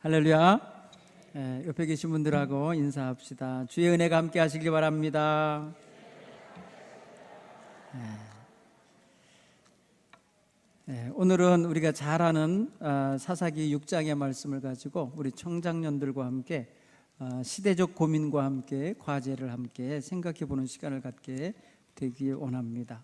할렐루야. 옆에 계신 분들하고 인사합시다. 주의 은혜가 함께 하시길 바랍니다. 오늘은 우리가 잘 아는 사사기 6장의 말씀을 가지고 우리 청장년들과 함께 시대적 고민과 함께 과제를 함께 생각해 보는 시간을 갖게 되길 원합니다.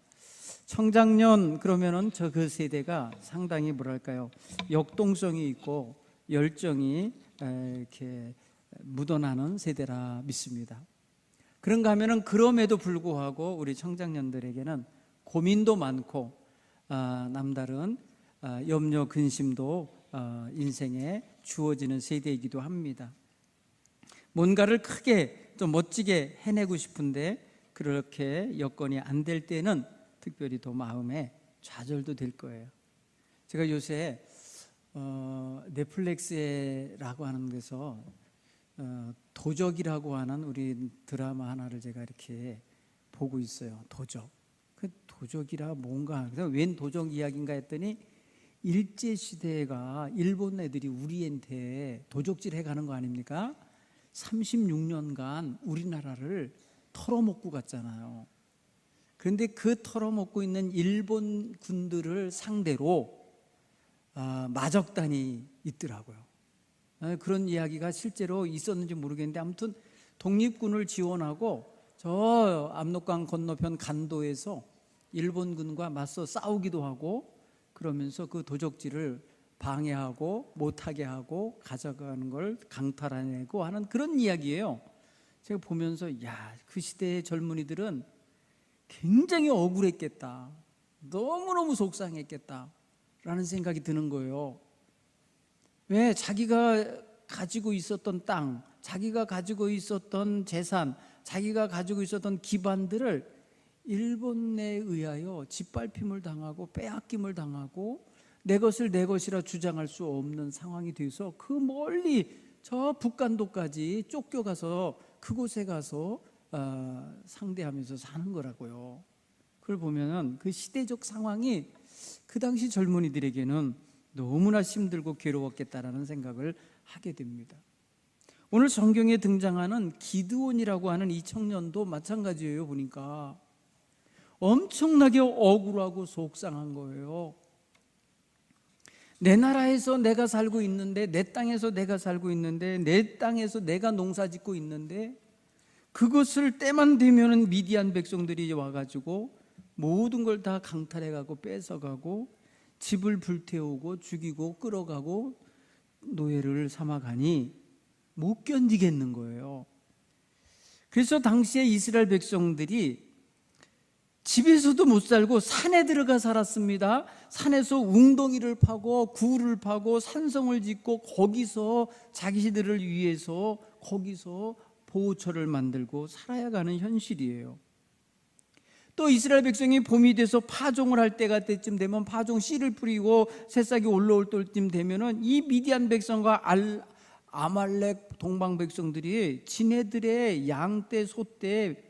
청장년 그러면은 그 세대가 상당히 뭐랄까요, 역동성이 있고 열정이 이렇게 묻어나는 세대라 믿습니다. 그런가 하면은 그럼에도 불구하고 우리 청장년들에게는 고민도 많고 남다른 염려 근심도 인생에 주어지는 세대이기도 합니다. 뭔가를 크게 좀 멋지게 해내고 싶은데 그렇게 여건이 안 될 때는 특별히 더 마음에 좌절도 될 거예요. 제가 요새 넷플릭스라고 하는 데서 도적이라고 하는 우리 드라마 하나를 제가 이렇게 보고 있어요. 도적. 그 도적이라 뭔가, 그래서 웬 도적 이야기인가 했더니 일제시대가 일본 애들이 우리한테 도적질 해가는 거 아닙니까? 36년간 우리나라를 털어먹고 갔잖아요. 그런데 그 털어먹고 있는 일본 군들을 상대로 마적단이 있더라고요. 그런 이야기가 실제로 있었는지 모르겠는데 아무튼 독립군을 지원하고 저 압록강 건너편 간도에서 일본군과 맞서 싸우기도 하고 그러면서 그 도적질을 방해하고 못하게 하고 가져가는 걸 강탈해내고 하는 그런 이야기예요. 제가 보면서 그 시대의 젊은이들은 굉장히 억울했겠다, 너무너무 속상했겠다 라는 생각이 드는 거예요. 왜? 자기가 가지고 있었던 땅, 자기가 가지고 있었던 재산, 자기가 가지고 있었던 기반들을 일본에 의하여 짓밟힘을 당하고 빼앗김을 당하고 내 것을 내 것이라 주장할 수 없는 상황이 돼서 그 멀리 저 북간도까지 쫓겨가서 그곳에 가서 상대하면서 사는 거라고요. 그걸 보면은 그 시대적 상황이 그 당시 젊은이들에게는 너무나 힘들고 괴로웠겠다라는 생각을 하게 됩니다. 오늘 성경에 등장하는 기드온이라고 하는 이 청년도 마찬가지예요. 보니까 엄청나게 억울하고 속상한 거예요. 내 나라에서 내가 살고 있는데, 내 땅에서 내가 살고 있는데, 내 땅에서 내가 농사 짓고 있는데 그것을 때만 되면은 미디안 백성들이 와가지고 모든 걸 다 강탈해가고 뺏어가고 집을 불태우고 죽이고 끌어가고 노예를 삼아가니 못 견디겠는 거예요. 그래서 당시에 이스라엘 백성들이 집에서도 못 살고 산에 들어가 살았습니다. 산에서 웅덩이를 파고 굴을 파고 산성을 짓고 거기서 자기들을 위해서 거기서 보호처를 만들고 살아야 가는 현실이에요. 또 이스라엘 백성이 봄이 돼서 파종을 할 때가 때쯤 되면 파종 씨를 뿌리고 새싹이 올라올 때쯤 되면은 이 미디안 백성과 아말렉 동방 백성들이 지네들의 양떼, 소떼,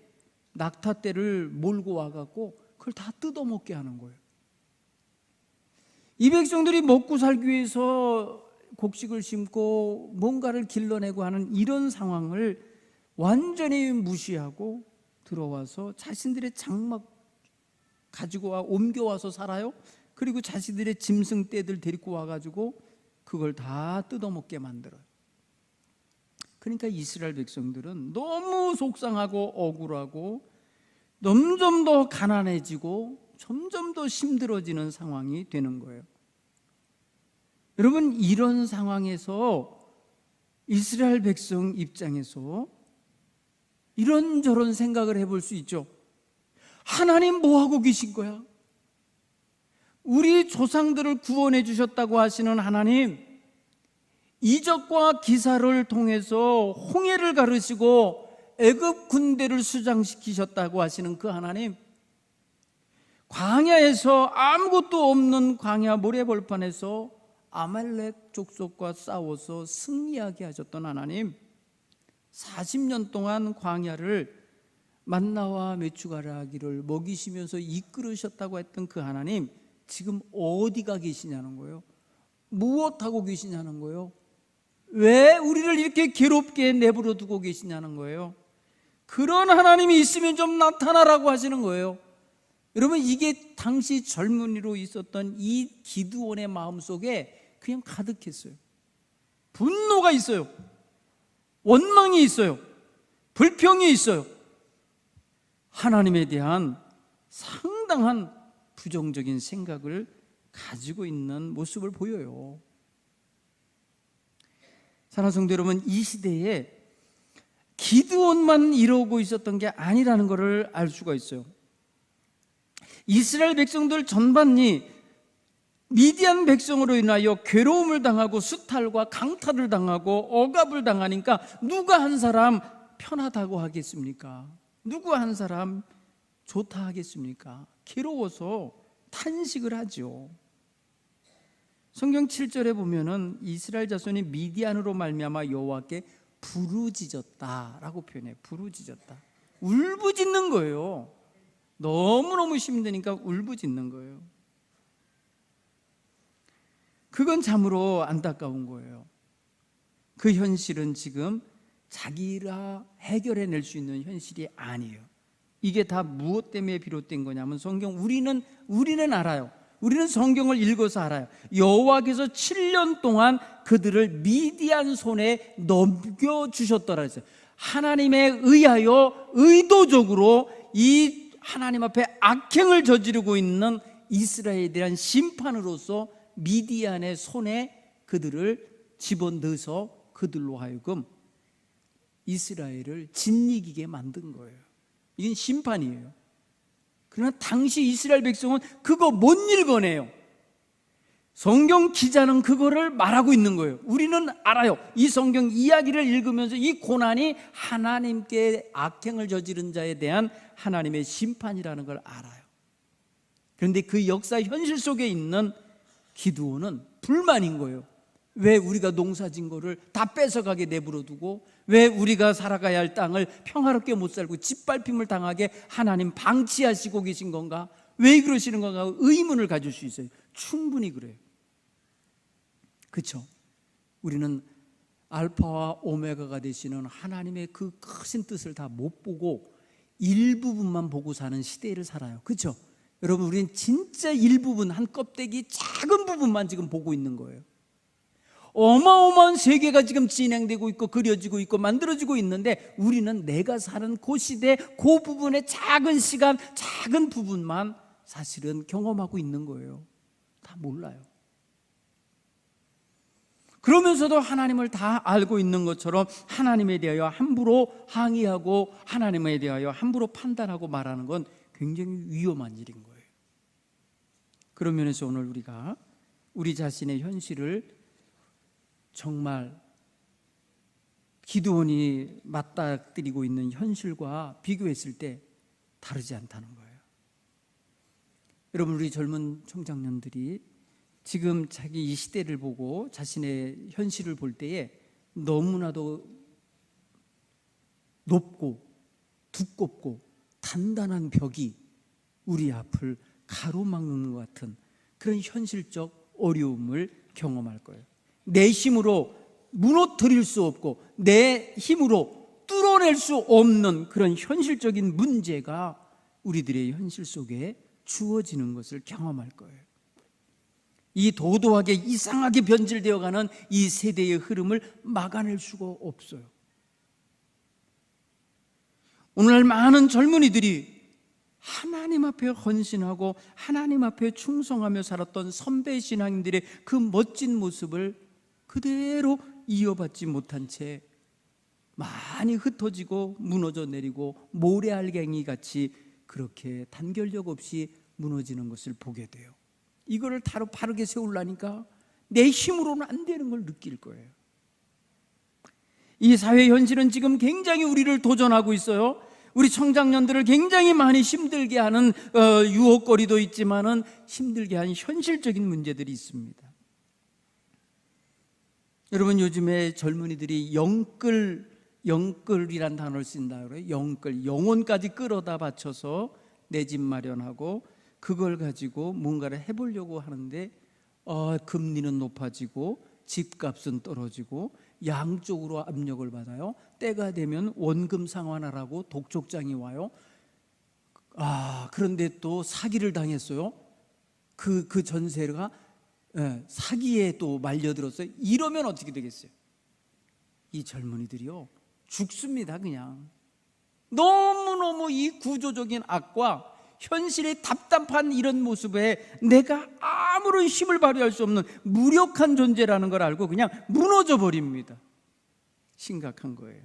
낙타떼를 몰고 와갖고 그걸 다 뜯어먹게 하는 거예요. 이 백성들이 먹고 살기 위해서 곡식을 심고 뭔가를 길러내고 하는 이런 상황을 완전히 무시하고 들어와서 자신들의 장막 가지고 옮겨와서 살아요. 그리고 자신들의 짐승 떼들 데리고 와가지고 그걸 다 뜯어먹게 만들어요. 그러니까 이스라엘 백성들은 너무 속상하고 억울하고 점점 더 가난해지고 점점 더 힘들어지는 상황이 되는 거예요. 여러분, 이런 상황에서 이스라엘 백성 입장에서 이런저런 생각을 해볼 수 있죠. 하나님 뭐 하고 계신 거야? 우리 조상들을 구원해 주셨다고 하시는 하나님, 이적과 기사를 통해서 홍해를 가르시고 애굽 군대를 수장시키셨다고 하시는 그 하나님, 광야에서 아무것도 없는 광야 모래벌판에서 아말렉 족속과 싸워서 승리하게 하셨던 하나님, 40년 동안 광야를 만나와 메추가라기를 먹이시면서 이끌으셨다고 했던 그 하나님, 지금 어디가 계시냐는 거예요. 무엇하고 계시냐는 거예요. 왜 우리를 이렇게 괴롭게 내버려 두고 계시냐는 거예요. 그런 하나님이 있으면 좀 나타나라고 하시는 거예요. 여러분, 이게 당시 젊은이로 있었던 이 기드온의 마음속에 그냥 가득했어요. 분노가 있어요. 원망이 있어요. 불평이 있어요. 하나님에 대한 상당한 부정적인 생각을 가지고 있는 모습을 보여요. 사랑하는 성도 여러분, 이 시대에 기드온만 이러고 있었던 게 아니라는 것을 알 수가 있어요. 이스라엘 백성들 전반이 미디안 백성으로 인하여 괴로움을 당하고 수탈과 강탈을 당하고 억압을 당하니까 누가 한 사람 편하다고 하겠습니까? 누구 한 사람 좋다 하겠습니까? 괴로워서 탄식을 하죠. 성경 7절에 보면은 이스라엘 자손이 미디안으로 말미암아 여호와께 부르짖었다라고 표현해요. 부르짖었다. 울부짖는 거예요. 너무너무 힘드니까 울부짖는 거예요. 그건 참으로 안타까운 거예요. 그 현실은 지금 자기가 해결해낼 수 있는 현실이 아니에요. 이게 다 무엇 때문에 비롯된 거냐면 성경 우리는 알아요. 우리는 성경을 읽어서 알아요. 여호와께서 7년 동안 그들을 미디안 손에 넘겨주셨더라 했어요. 하나님에 의하여 의도적으로 이 하나님 앞에 악행을 저지르고 있는 이스라엘에 대한 심판으로서 미디안의 손에 그들을 집어넣어서 그들로 하여금 이스라엘을 짓이기게 만든 거예요. 이건 심판이에요. 그러나 당시 이스라엘 백성은 그거 못 읽어내요. 성경 기자는 그거를 말하고 있는 거예요. 우리는 알아요. 이 성경 이야기를 읽으면서 이 고난이 하나님께 악행을 저지른 자에 대한 하나님의 심판이라는 걸 알아요. 그런데 그 역사 현실 속에 있는 기드온은 불만인 거예요. 왜 우리가 농사진 거를 다 뺏어가게 내버려두고, 왜 우리가 살아가야 할 땅을 평화롭게 못 살고 짓밟힘을 당하게 하나님 방치하시고 계신 건가? 왜 그러시는 건가? 의문을 가질 수 있어요. 충분히 그래요. 그렇죠? 우리는 알파와 오메가가 되시는 하나님의 그 크신 뜻을 다 못 보고 일부분만 보고 사는 시대를 살아요. 그렇죠? 여러분, 우리는 진짜 일부분, 한 껍데기 작은 부분만 지금 보고 있는 거예요. 어마어마한 세계가 지금 진행되고 있고 그려지고 있고 만들어지고 있는데 우리는 내가 사는 그 시대 그 부분의 작은 시간, 작은 부분만 사실은 경험하고 있는 거예요. 다 몰라요. 그러면서도 하나님을 다 알고 있는 것처럼 하나님에 대하여 함부로 항의하고 하나님에 대하여 함부로 판단하고 말하는 건 굉장히 위험한 일인 거예요. 그런 면에서 오늘 우리가 우리 자신의 현실을 정말 기드온이 맞닥뜨리고 있는 현실과 비교했을 때 다르지 않다는 거예요. 여러분, 우리 젊은 청장년들이 지금 자기 이 시대를 보고 자신의 현실을 볼 때에 너무나도 높고 두껍고 단단한 벽이 우리 앞을 가로막는 것 같은 그런 현실적 어려움을 경험할 거예요. 내 힘으로 무너뜨릴 수 없고 내 힘으로 뚫어낼 수 없는 그런 현실적인 문제가 우리들의 현실 속에 주어지는 것을 경험할 거예요. 이 도도하게 이상하게 변질되어가는 이 세대의 흐름을 막아낼 수가 없어요. 오늘날 많은 젊은이들이 하나님 앞에 헌신하고 하나님 앞에 충성하며 살았던 선배 신앙인들의 그 멋진 모습을 그대로 이어받지 못한 채 많이 흩어지고 무너져 내리고 모래알갱이 같이 그렇게 단결력 없이 무너지는 것을 보게 돼요. 이거를 바르게 세우려니까 내 힘으로는 안 되는 걸 느낄 거예요. 이 사회 현실은 지금 굉장히 우리를 도전하고 있어요. 우리 청장년들을 굉장히 많이 힘들게 하는 유혹거리도 있지만은 힘들게 하는 현실적인 문제들이 있습니다. 여러분, 요즘에 젊은이들이 영끌이란 단어를 쓴다 그래요. 영끌, 영혼까지 끌어다 바쳐서 내 집 마련하고 그걸 가지고 뭔가를 해보려고 하는데 금리는 높아지고 집값은 떨어지고 양쪽으로 압력을 받아요. 때가 되면 원금 상환하라고 독촉장이 와요. 그런데 또 사기를 당했어요. 그 전세가 사기에 또 말려들었어요. 이러면 어떻게 되겠어요? 이 젊은이들이요, 죽습니다. 그냥 너무너무 이 구조적인 악과 현실의 답답한 이런 모습에 내가 아무런 힘을 발휘할 수 없는 무력한 존재라는 걸 알고 그냥 무너져 버립니다. 심각한 거예요.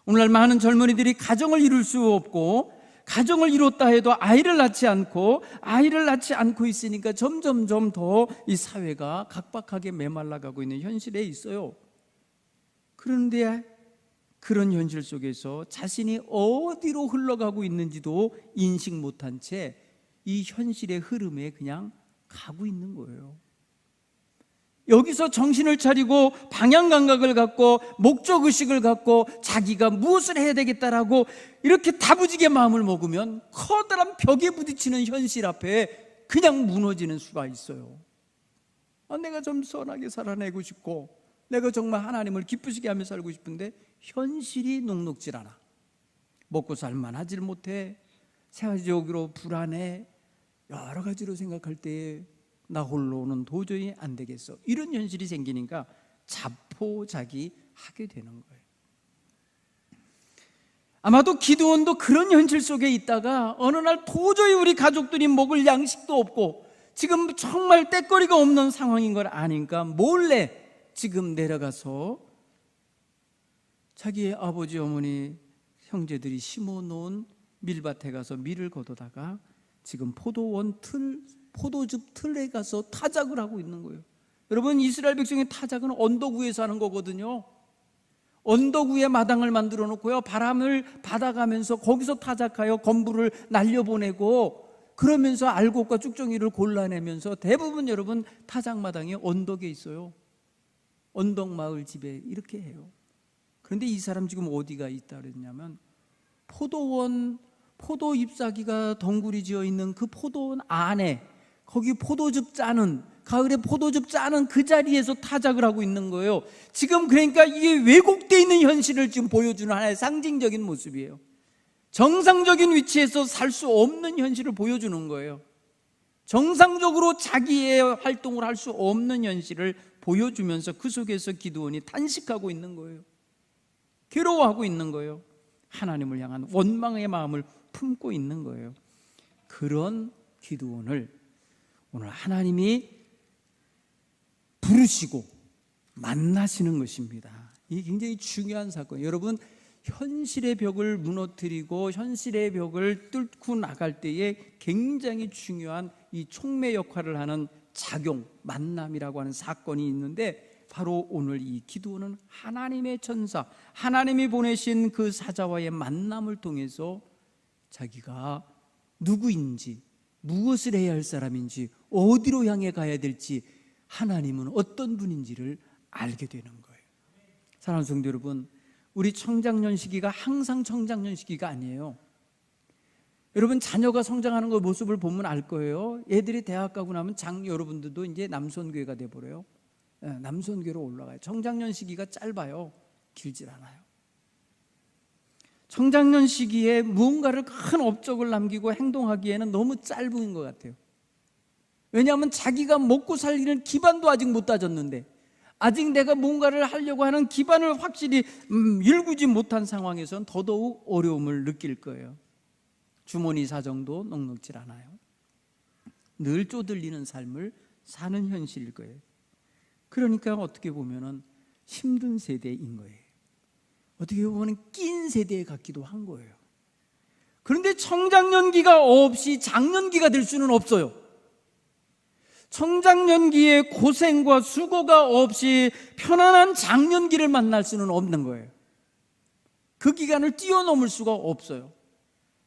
오늘날 많은 젊은이들이 가정을 이룰 수 없고, 가정을 이뤘다 해도 아이를 낳지 않고 있으니까 점점점 더 이 사회가 각박하게 메말라가고 있는 현실에 있어요. 그런데 그런 현실 속에서 자신이 어디로 흘러가고 있는지도 인식 못한 채 이 현실의 흐름에 그냥 가고 있는 거예요. 여기서 정신을 차리고 방향 감각을 갖고 목적의식을 갖고 자기가 무엇을 해야 되겠다라고 이렇게 다부지게 마음을 먹으면 커다란 벽에 부딪히는 현실 앞에 그냥 무너지는 수가 있어요. 내가 좀 선하게 살아내고 싶고, 내가 정말 하나님을 기쁘시게 하며 살고 싶은데 현실이 녹록질 않아. 먹고 살만하질 못해. 생활적으로 불안해. 여러 가지로 생각할 때에 나 홀로는 도저히 안 되겠어. 이런 현실이 생기니까 자포자기하게 되는 거예요. 아마도 기드온도 그런 현실 속에 있다가 어느 날 도저히 우리 가족들이 먹을 양식도 없고 지금 정말 떼거리가 없는 상황인 걸 아니까 몰래 지금 내려가서 자기의 아버지, 어머니, 형제들이 심어놓은 밀밭에 가서 밀을 걷어다가 지금 포도즙 틀에 가서 타작을 하고 있는 거예요. 여러분, 이스라엘 백성의 타작은 언덕 위에서 하는 거거든요. 언덕 위에 마당을 만들어 놓고요, 바람을 받아가면서 거기서 타작하여 건부를 날려보내고, 그러면서 알곡과 쭉정이를 골라내면서 대부분 여러분 타작 마당이 언덕에 있어요. 언덕 마을 집에 이렇게 해요. 그런데 이 사람 지금 어디가 있다 그랬냐면, 포도 잎사귀가 덩굴이 지어 있는 그 포도원 안에, 거기 포도즙 짜는, 가을에 포도즙 짜는 그 자리에서 타작을 하고 있는 거예요. 지금 그러니까 이게 왜곡되어 있는 현실을 지금 보여주는 하나의 상징적인 모습이에요. 정상적인 위치에서 살 수 없는 현실을 보여주는 거예요. 정상적으로 자기의 활동을 할 수 없는 현실을 보여주면서 그 속에서 기드온이 탄식하고 있는 거예요. 괴로워하고 있는 거예요. 하나님을 향한 원망의 마음을 품고 있는 거예요. 그런 기드온을 오늘 하나님이 부르시고 만나시는 것입니다. 이게 굉장히 중요한 사건이에요. 여러분, 현실의 벽을 무너뜨리고 현실의 벽을 뚫고 나갈 때에 굉장히 중요한 이 촉매 역할을 하는 작용, 만남이라고 하는 사건이 있는데, 바로 오늘 이 기드온은 하나님의 천사, 하나님이 보내신 그 사자와의 만남을 통해서 자기가 누구인지, 무엇을 해야 할 사람인지, 어디로 향해 가야 될지, 하나님은 어떤 분인지를 알게 되는 거예요. 사랑하는 성도 여러분, 우리 청장년 시기가 항상 청장년 시기가 아니에요. 여러분, 자녀가 성장하는 그 모습을 보면 알 거예요. 애들이 대학 가고 나면 여러분들도 이제 남선교회가 돼버려요. 남선교회로 올라가요. 청장년 시기가 짧아요. 길질 않아요. 청장년 시기에 무언가를 큰 업적을 남기고 행동하기에는 너무 짧은 것 같아요. 왜냐하면 자기가 먹고 살리는 기반도 아직 못 다졌는데, 아직 내가 뭔가를 하려고 하는 기반을 확실히 일구지 못한 상황에서는 더더욱 어려움을 느낄 거예요. 주머니 사정도 넉넉질 않아요. 늘 쪼들리는 삶을 사는 현실일 거예요. 그러니까 어떻게 보면 힘든 세대인 거예요. 어떻게 보면 낀 세대에 같기도 한 거예요. 그런데 청장년기가 없이 장년기가 될 수는 없어요. 청장년기에 고생과 수고가 없이 편안한 장년기를 만날 수는 없는 거예요. 그 기간을 뛰어넘을 수가 없어요.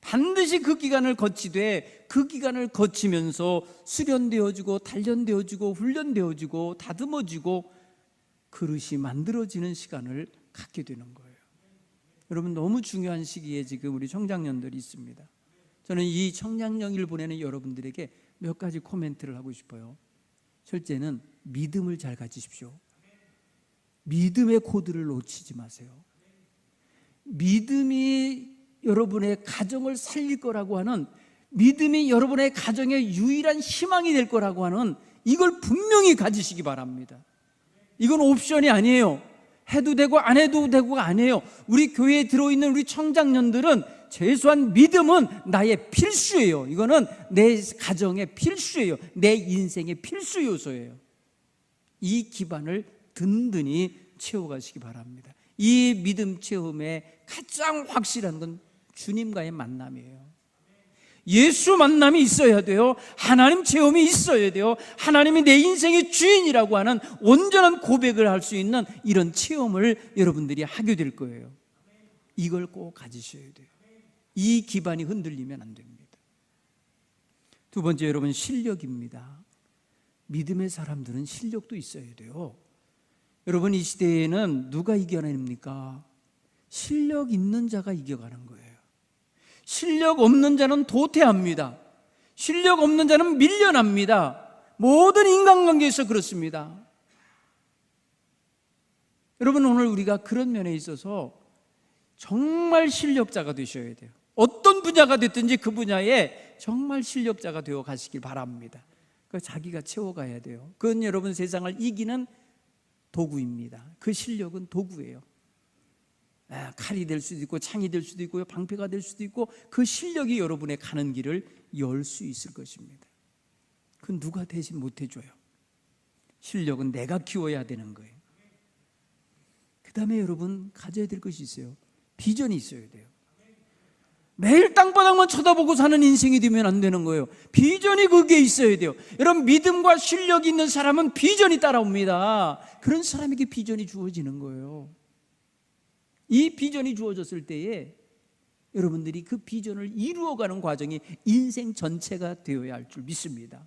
반드시 그 기간을 거치되, 그 기간을 거치면서 수련되어지고 단련되어지고 훈련되어지고 다듬어지고 그릇이 만들어지는 시간을 갖게 되는 거예요. 여러분, 너무 중요한 시기에 지금 우리 청장년들이 있습니다. 저는 이 청장년을 보내는 여러분들에게 몇 가지 코멘트를 하고 싶어요. 첫째는 믿음을 잘 가지십시오. 믿음의 코드를 놓치지 마세요. 믿음이 여러분의 가정을 살릴 거라고 하는, 믿음이 여러분의 가정의 유일한 희망이 될 거라고 하는, 이걸 분명히 가지시기 바랍니다. 이건 옵션이 아니에요. 해도 되고 안 해도 되고가 아니에요. 우리 교회에 들어있는 우리 청장년들은 최소한 믿음은 나의 필수예요. 이거는 내 가정의 필수예요. 내 인생의 필수 요소예요. 이 기반을 든든히 채워가시기 바랍니다. 이 믿음 체험의 가장 확실한 건 주님과의 만남이에요. 예수 만남이 있어야 돼요. 하나님 체험이 있어야 돼요. 하나님이 내 인생의 주인이라고 하는 온전한 고백을 할 수 있는 이런 체험을 여러분들이 하게 될 거예요. 이걸 꼭 가지셔야 돼요. 이 기반이 흔들리면 안 됩니다. 두 번째, 여러분, 실력입니다. 믿음의 사람들은 실력도 있어야 돼요. 여러분, 이 시대에는 누가 이겨냅니까? 실력 있는 자가 이겨가는 거예요. 실력 없는 자는 도태합니다. 실력 없는 자는 밀려납니다. 모든 인간관계에서 그렇습니다. 여러분, 오늘 우리가 그런 면에 있어서 정말 실력자가 되셔야 돼요. 어떤 분야가 됐든지 그 분야에 정말 실력자가 되어 가시길 바랍니다. 그 자기가 채워가야 돼요. 그건 여러분 세상을 이기는 도구입니다. 그 실력은 도구예요. 칼이 될 수도 있고 창이 될 수도 있고요, 방패가 될 수도 있고, 그 실력이 여러분의 가는 길을 열 수 있을 것입니다. 그건 누가 대신 못 해줘요. 실력은 내가 키워야 되는 거예요. 그 다음에 여러분 가져야 될 것이 있어요. 비전이 있어야 돼요. 매일 땅바닥만 쳐다보고 사는 인생이 되면 안 되는 거예요. 비전이 거기에 있어야 돼요. 여러분, 믿음과 실력이 있는 사람은 비전이 따라옵니다. 그런 사람에게 비전이 주어지는 거예요. 이 비전이 주어졌을 때에 여러분들이 그 비전을 이루어가는 과정이 인생 전체가 되어야 할 줄 믿습니다.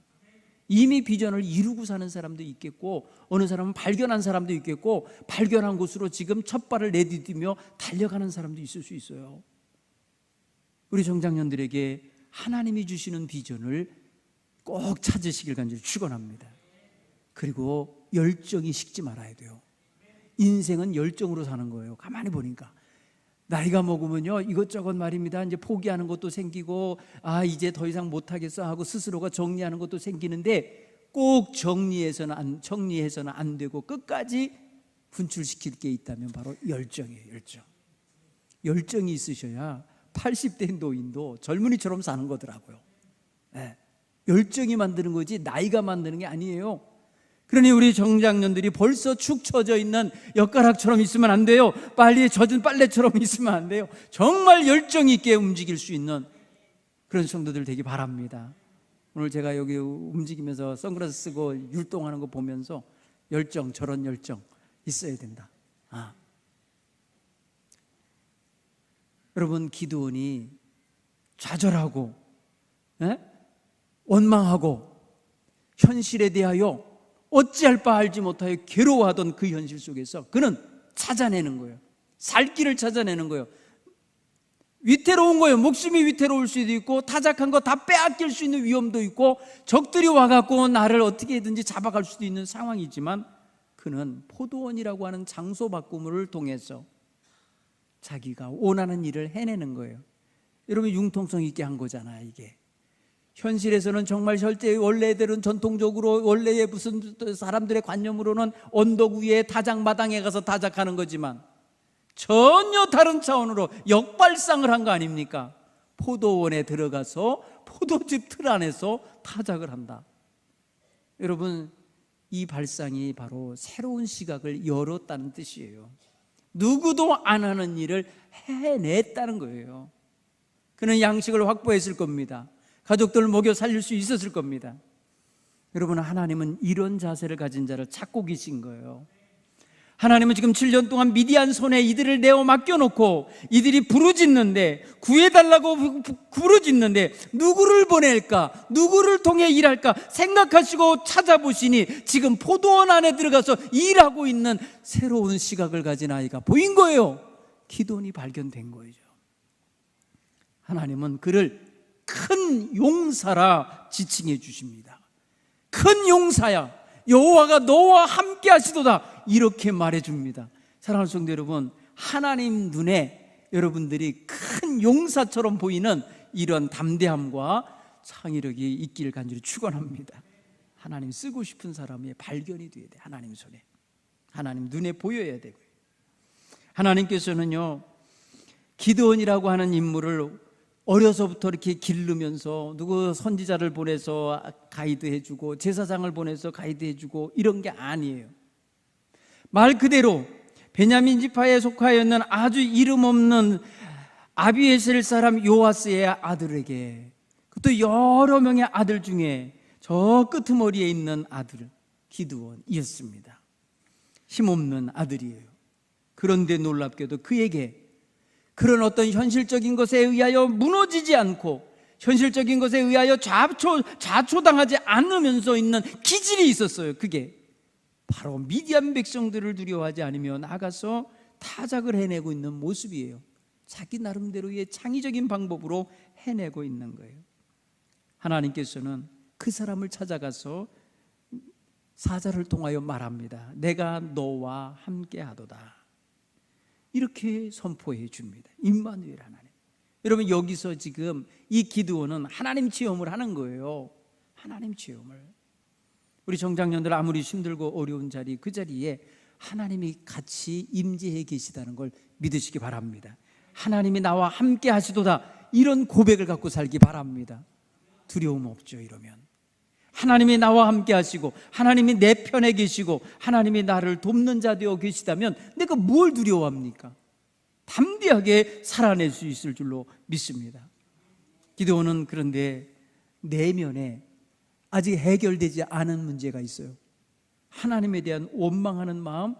이미 비전을 이루고 사는 사람도 있겠고, 어느 사람은 발견한 사람도 있겠고, 발견한 곳으로 지금 첫 발을 내디디며 달려가는 사람도 있을 수 있어요. 우리 정장년들에게 하나님이 주시는 비전을 꼭 찾으시길 간절히 축원합니다. 그리고 열정이 식지 말아야 돼요. 인생은 열정으로 사는 거예요. 가만히 보니까 나이가 먹으면요, 이것저것 말입니다. 이제 포기하는 것도 생기고, 이제 더 이상 못하겠어 하고 스스로가 정리하는 것도 생기는데, 꼭 정리해서는 안 되고 끝까지 분출시킬 게 있다면 바로 열정이에요. 열정이 있으셔야 80대 노인도 젊은이처럼 사는 거더라고요. 열정이 만드는 거지 나이가 만드는 게 아니에요. 그러니 우리 정장년들이 벌써 축 처져 있는 엿가락처럼 있으면 안 돼요. 빨리 젖은 빨래처럼 있으면 안 돼요. 정말 열정 있게 움직일 수 있는 그런 성도들 되기 바랍니다. 오늘 제가 여기 움직이면서 선글라스 쓰고 율동하는 거 보면서 저런 열정 있어야 된다. 여러분, 기드온이 좌절하고 원망하고 현실에 대하여 어찌할 바 알지 못하여 괴로워하던 그 현실 속에서 그는 찾아내는 거예요. 살 길을 찾아내는 거예요. 위태로운 거예요. 목숨이 위태로울 수도 있고, 타작한 거 다 빼앗길 수 있는 위험도 있고, 적들이 와갖고 나를 어떻게든지 잡아갈 수도 있는 상황이지만, 그는 포도원이라고 하는 장소 바꿈을 통해서 자기가 원하는 일을 해내는 거예요. 여러분, 융통성 있게 한 거잖아요. 이게 현실에서는 정말 원래들은 전통적으로 원래의 무슨 사람들의 관념으로는 언덕 위에 타작마당에 가서 타작하는 거지만, 전혀 다른 차원으로 역발상을 한 거 아닙니까? 포도원에 들어가서 포도즙 틀 안에서 타작을 한다. 여러분, 이 발상이 바로 새로운 시각을 열었다는 뜻이에요. 누구도 안 하는 일을 해냈다는 거예요. 그는 양식을 확보했을 겁니다. 가족들을 먹여 살릴 수 있었을 겁니다. 여러분, 하나님은 이런 자세를 가진 자를 찾고 계신 거예요. 하나님은 지금 7년 동안 미디안 손에 이들을 내어 맡겨놓고 이들이 부르짖는데, 구해달라고 부르짖는데 누구를 보낼까, 누구를 통해 일할까 생각하시고 찾아보시니 지금 포도원 안에 들어가서 일하고 있는 새로운 시각을 가진 아이가 보인 거예요. 기드온이 발견된 거죠. 하나님은 그를 큰 용사라 지칭해 주십니다. 큰 용사야. 여호와가 너와 함께 하시도다, 이렇게 말해줍니다. 사랑하는 성도 여러분, 하나님 눈에 여러분들이 큰 용사처럼 보이는 이런 담대함과 창의력이 있기를 간절히 축원합니다. 하나님 쓰고 싶은 사람의 발견이 돼야 돼. 하나님 손에, 하나님 눈에 보여야 되고요. 하나님께서는요, 기드온이라고 하는 인물을 어려서부터 이렇게 기르면서 누구 선지자를 보내서 가이드해주고 제사장을 보내서 가이드해주고 이런 게 아니에요. 말 그대로 베냐민 지파에 속하였는 아주 이름 없는 아비에셀 사람 요아스의 아들에게, 또 여러 명의 아들 중에 저 끄트머리에 있는 아들 기드온이었습니다. 힘없는 아들이에요. 그런데 놀랍게도 그에게 그런 어떤 현실적인 것에 의하여 무너지지 않고 현실적인 것에 의하여 자초당하지 않으면서 있는 기질이 있었어요. 그게 바로 미디안 백성들을 두려워하지 않으며 나가서 타작을 해내고 있는 모습이에요. 자기 나름대로의 창의적인 방법으로 해내고 있는 거예요. 하나님께서는 그 사람을 찾아가서 사자를 통하여 말합니다. 내가 너와 함께 하도다, 이렇게 선포해 줍니다. 임마누엘 하나님. 여러분, 여기서 지금 이 기드온은 하나님 체험을 하는 거예요. 하나님 체험을. 우리 정장년들 아무리 힘들고 어려운 자리, 그 자리에 하나님이 같이 임재해 계시다는 걸 믿으시기 바랍니다. 하나님이 나와 함께 하시도다, 이런 고백을 갖고 살기 바랍니다. 두려움 없죠. 이러면 하나님이 나와 함께 하시고 하나님이 내 편에 계시고 하나님이 나를 돕는 자 되어 계시다면 내가 뭘 두려워합니까? 담대하게 살아낼 수 있을 줄로 믿습니다. 기드온은 그런데 내면에 아직 해결되지 않은 문제가 있어요. 하나님에 대한 원망하는 마음,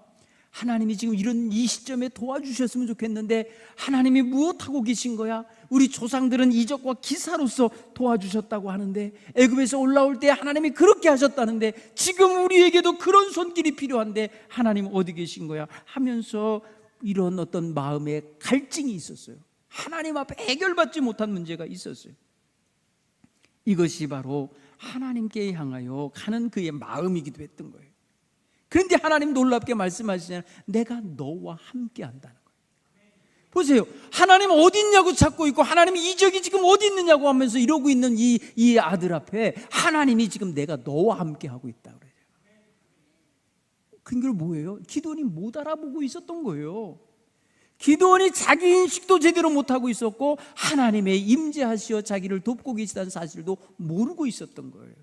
하나님이 지금 이런 이 시점에 도와주셨으면 좋겠는데 하나님이 무엇하고 계신 거야? 우리 조상들은 이적과 기사로서 도와주셨다고 하는데, 애굽에서 올라올 때 하나님이 그렇게 하셨다는데 지금 우리에게도 그런 손길이 필요한데 하나님 어디 계신 거야? 하면서 이런 어떤 마음의 갈증이 있었어요. 하나님 앞에 해결받지 못한 문제가 있었어요. 이것이 바로 하나님께 향하여 가는 그의 마음이기도 했던 거예요. 그런데 하나님 놀랍게 말씀하시잖아요. 내가 너와 함께 한다는 거예요. 보세요. 하나님 어디 있냐고 찾고 있고 하나님이 이적이 지금 어디 있느냐고 하면서 이러고 있는 이 아들 앞에 하나님이 지금 내가 너와 함께 하고 있다 그래요. 그게 뭐예요? 기드온이 못 알아보고 있었던 거예요. 기드온이 자기 인식도 제대로 못하고 있었고 하나님의 임재하시어 자기를 돕고 계시다는 사실도 모르고 있었던 거예요.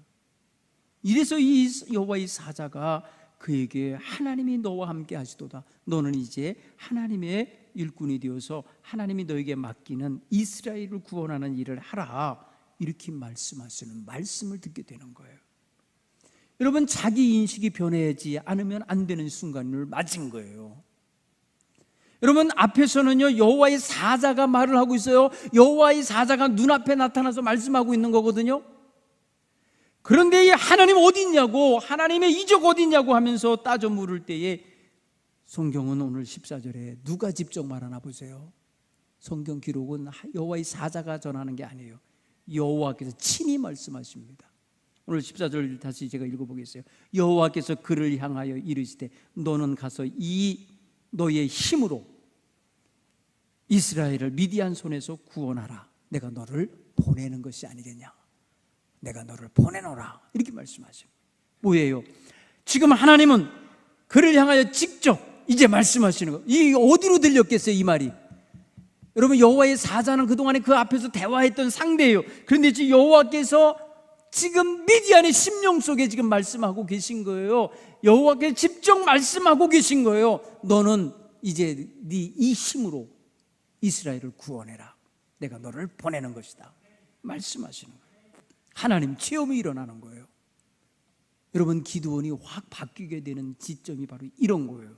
이래서 이 여호와의 사자가 그에게 하나님이 너와 함께 하시도다, 너는 이제 하나님의 일꾼이 되어서 하나님이 너에게 맡기는 이스라엘을 구원하는 일을 하라, 이렇게 말씀하시는 말씀을 듣게 되는 거예요. 여러분, 자기 인식이 변하지 않으면 안 되는 순간을 맞은 거예요. 여러분, 앞에서는요 여호와의 사자가 말을 하고 있어요. 여호와의 사자가 눈앞에 나타나서 말씀하고 있는 거거든요. 그런데 이 하나님 어디 있냐고, 하나님의 이적 어디 있냐고 하면서 따져 물을 때에 성경은 오늘 14절에 누가 직접 말하나 보세요. 성경 기록은 여호와의 사자가 전하는 게 아니에요. 여호와께서 친히 말씀하십니다. 오늘 14절 다시 제가 읽어보겠어요. 여호와께서 그를 향하여 이르시되 너는 가서 이 너의 힘으로 이스라엘을 미디안 손에서 구원하라. 내가 너를 보내는 것이 아니겠냐. 내가 너를 보내노라. 이렇게 말씀하십니다. 뭐예요? 지금 하나님은 그를 향하여 직접 이제 말씀하시는 거. 이 어디로 들렸겠어요, 이 말이? 여러분, 여호와의 사자는 그동안에 그 앞에서 대화했던 상대예요. 그런데 지금 여호와께서 지금 미디안의 심령 속에 지금 말씀하고 계신 거예요. 여호와께서 직접 말씀하고 계신 거예요. 너는 이제 네 이 힘으로 이스라엘을 구원해라. 내가 너를 보내는 것이다. 말씀하시는 거예요. 하나님 체험이 일어나는 거예요. 여러분, 기드온이 확 바뀌게 되는 지점이 바로 이런 거예요.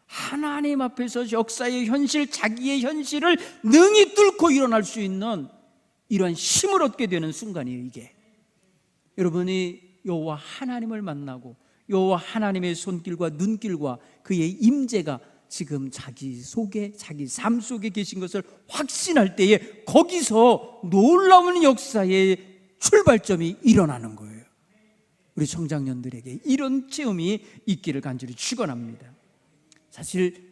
하나님 앞에서 역사의 현실, 자기의 현실을 능히 뚫고 일어날 수 있는 이러한 힘을 얻게 되는 순간이에요. 이게 여러분이 여호와 하나님을 만나고 여호와 하나님의 손길과 눈길과 그의 임재가 지금 자기 속에, 자기 삶 속에 계신 것을 확신할 때에 거기서 놀라운 역사의 출발점이 일어나는 거예요. 우리 청장년들에게 이런 체험이 있기를 간절히 축원합니다. 사실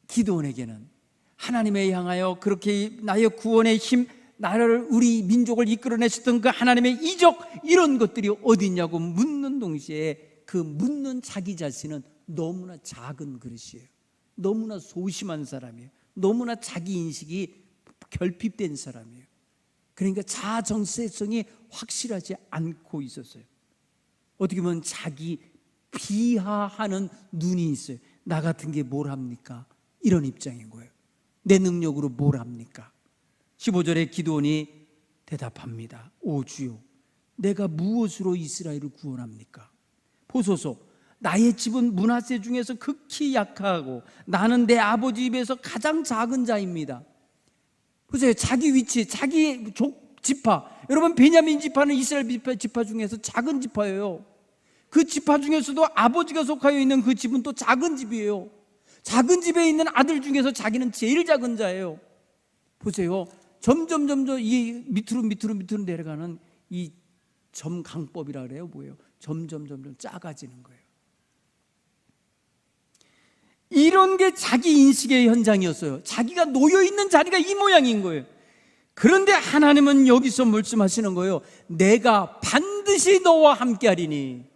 기드온에게는 하나님에 향하여 그렇게 나의 구원의 힘, 나를, 우리 민족을 이끌어내셨던 그 하나님의 이적, 이런 것들이 어디 있냐고 묻는 동시에 그 묻는 자기 자신은 너무나 작은 그릇이에요. 너무나 소심한 사람이에요. 너무나 자기 인식이 결핍된 사람이에요. 그러니까 자아 정체성이 확실하지 않고 있었어요. 어떻게 보면 자기 비하하는 눈이 있어요. 나 같은 게 뭘 합니까? 이런 입장인 거예요. 내 능력으로 뭘 합니까? 15절에 기드온이 대답합니다. 오 주요, 내가 무엇으로 이스라엘을 구원합니까? 보소서, 나의 집은 므낫세 중에서 극히 약하고 나는 내 아버지 집에서 가장 작은 자입니다. 보세요. 자기 위치, 자기 지파. 여러분, 베냐민 지파는 이스라엘 지파 중에서 작은 지파예요. 그 지파 중에서도 아버지가 속하여 있는 그 집은 또 작은 집이에요. 작은 집에 있는 아들 중에서 자기는 제일 작은 자예요. 보세요. 점점 이 밑으로 내려가는 이 점강법이라 그래요. 뭐예요? 점점 작아지는 거예요. 이런 게 자기 인식의 현장이었어요. 자기가 놓여있는 자리가 이 모양인 거예요. 그런데 하나님은 여기서 말씀하시는 거예요. 내가 반드시 너와 함께하리니.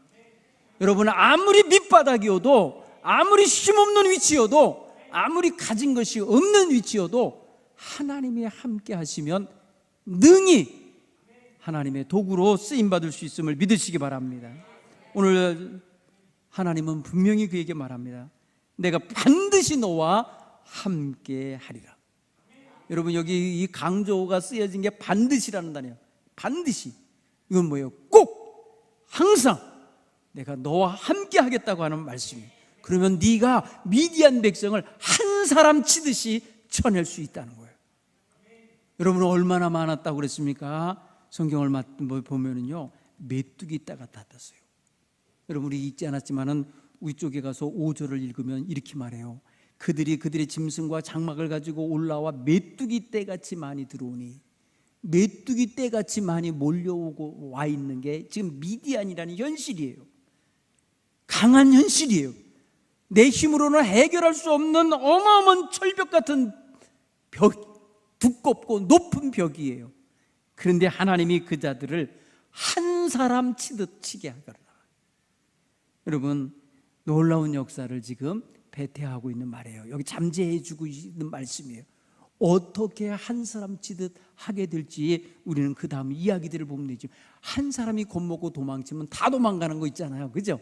여러분, 아무리 밑바닥이어도, 아무리 힘없는 위치여도, 아무리 가진 것이 없는 위치여도 하나님이 함께 하시면 능히 하나님의 도구로 쓰임받을 수 있음을 믿으시기 바랍니다. 오늘 하나님은 분명히 그에게 말합니다. 내가 반드시 너와 함께 하리라. 여러분, 여기 이 강조가 쓰여진 게 반드시라는 단어예요. 반드시. 이건 뭐예요? 꼭, 항상 내가 너와 함께 하겠다고 하는 말씀이에요. 그러면 네가 미디안 백성을 한 사람 치듯이 쳐낼 수 있다는 거예요. 여러분은 얼마나 많았다고 그랬습니까? 성경을 보면은요, 메뚜기 떼가 탔어요. 여러분, 우리 읽지 않았지만은 우리 쪽에 가서 5절을 읽으면 이렇게 말해요. 그들의 짐승과 장막을 가지고 올라와 메뚜기 떼같이 많이 들어오니, 메뚜기 떼같이 많이 몰려오고 와 있는 게 지금 미디안이라는 현실이에요. 강한 현실이에요. 내 힘으로는 해결할 수 없는 어마어마한 철벽 같은 벽, 두껍고 높은 벽이에요. 그런데 하나님이 그 자들을 한 사람 치듯 치게 하더라. 여러분, 놀라운 역사를 지금 배태하고 있는 말이에요. 여기 잠재해 주고 있는 말씀이에요. 어떻게 한 사람 치듯 하게 될지 우리는 그 다음 이야기들을 보면 되죠. 한 사람이 겁먹고 도망치면 다 도망가는 거 있잖아요. 그죠?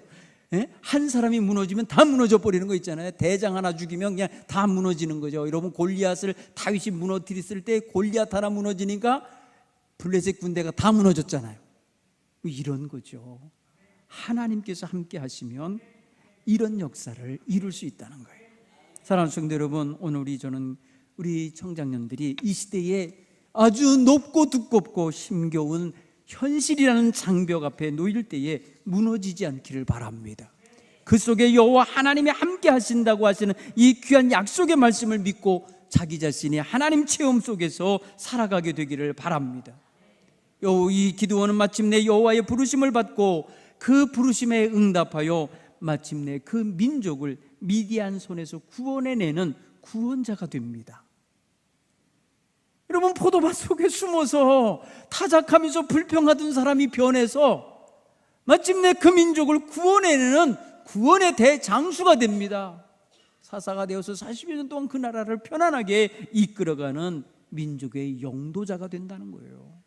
예? 한 사람이 무너지면 다 무너져 버리는 거 있잖아요. 대장 하나 죽이면 그냥 다 무너지는 거죠. 여러분, 골리앗을 다윗이 무너뜨렸을 때 골리앗 하나 무너지니까 블레셋 군대가 다 무너졌잖아요. 이런 거죠. 하나님께서 함께 하시면 이런 역사를 이룰 수 있다는 거예요. 사랑하는 성도 여러분, 오늘 우리 청장년들이 이 시대에 아주 높고 두껍고 힘겨운 현실이라는 장벽 앞에 놓일 때에 무너지지 않기를 바랍니다. 그 속에 여호와 하나님이 함께 하신다고 하시는 이 귀한 약속의 말씀을 믿고 자기 자신이 하나님 체험 속에서 살아가게 되기를 바랍니다. 이 기드온은 마침내 여호와의 부르심을 받고 그 부르심에 응답하여 마침내 그 민족을 미디안 손에서 구원해내는 구원자가 됩니다. 여러분, 포도밭 속에 숨어서 타작하면서 불평하던 사람이 변해서 마침내 그 민족을 구원해내는 구원의 대장수가 됩니다. 사사가 되어서 40여 년 동안 그 나라를 편안하게 이끌어가는 민족의 영도자가 된다는 거예요.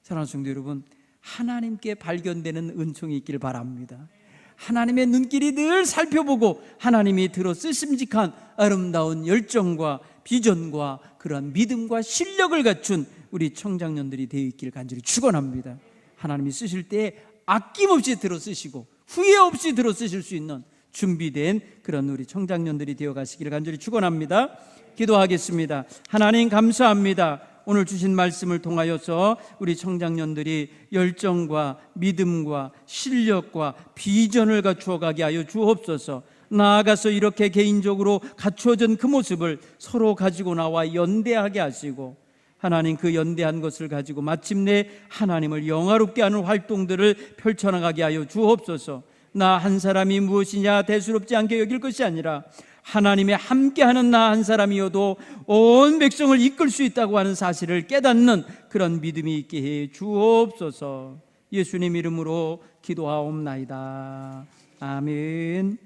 사랑하는 성도 여러분, 하나님께 발견되는 은총이 있기를 바랍니다. 하나님의 눈길이 늘 살펴보고 하나님이 들어 쓰심직한 아름다운 열정과 비전과 그러한 믿음과 실력을 갖춘 우리 청장년들이 되어 있기를 간절히 축원합니다. 하나님이 쓰실 때 아낌없이 들어 쓰시고 후회 없이 들어 쓰실 수 있는 준비된 그런 우리 청장년들이 되어 가시기를 간절히 축원합니다. 기도하겠습니다. 하나님, 감사합니다. 오늘 주신 말씀을 통하여서 우리 청장년들이 열정과 믿음과 실력과 비전을 갖추어 가게 하여 주옵소서. 나아가서 이렇게 개인적으로 갖추어진 그 모습을 서로 가지고 나와 연대하게 하시고 하나님 그 연대한 것을 가지고 마침내 하나님을 영화롭게 하는 활동들을 펼쳐나가게 하여 주옵소서. 나 한 사람이 무엇이냐 대수롭지 않게 여길 것이 아니라 하나님의 함께하는 나 한 사람이어도 온 백성을 이끌 수 있다고 하는 사실을 깨닫는 그런 믿음이 있게 해 주옵소서. 예수님 이름으로 기도하옵나이다. 아멘.